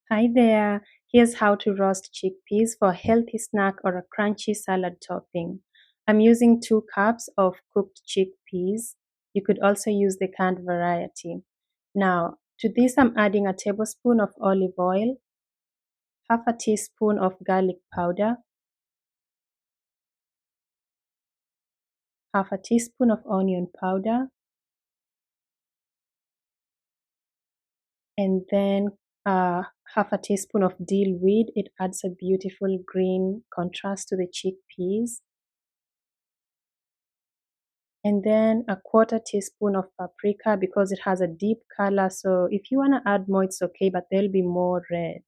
Hi there. Here's how to roast chickpeas for a healthy snack or a crunchy salad topping. I'm using 2 cups of cooked chickpeas. You could also use the canned variety. Now, to this, I'm adding a tablespoon of olive oil, half a teaspoon of garlic powder, half a teaspoon of onion powder, and then half a teaspoon of dill weed. It adds a beautiful green contrast to the chickpeas. And then a quarter teaspoon of paprika because it has a deep color. So if you want to add more, it's okay, but they'll be more red.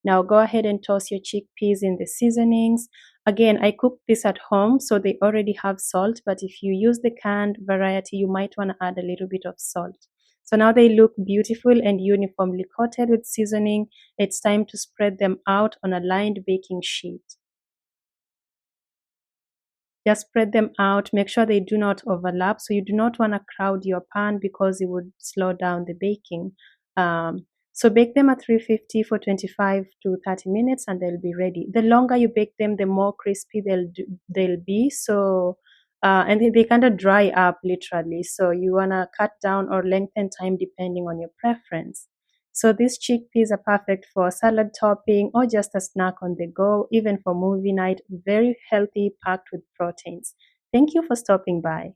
Now go ahead and toss your chickpeas in the seasonings. Again, I cooked this at home, so they already have salt, but if you use the canned variety, you might want to add a little bit of salt. So now they look beautiful and uniformly coated with seasoning. It's time to spread them out on a lined baking sheet. Just spread them out. Make sure they do not overlap. So you do not want to crowd your pan because it would slow down the baking. So bake them at 350 for 25 to 30 minutes and they'll be ready. The longer you bake them, the more crispy they'll be. So and they kind of dry up literally. So you want to cut down or lengthen time depending on your preference. So these chickpeas are perfect for salad topping or just a snack on the go, even for movie night. Very healthy, packed with proteins. Thank you for stopping by.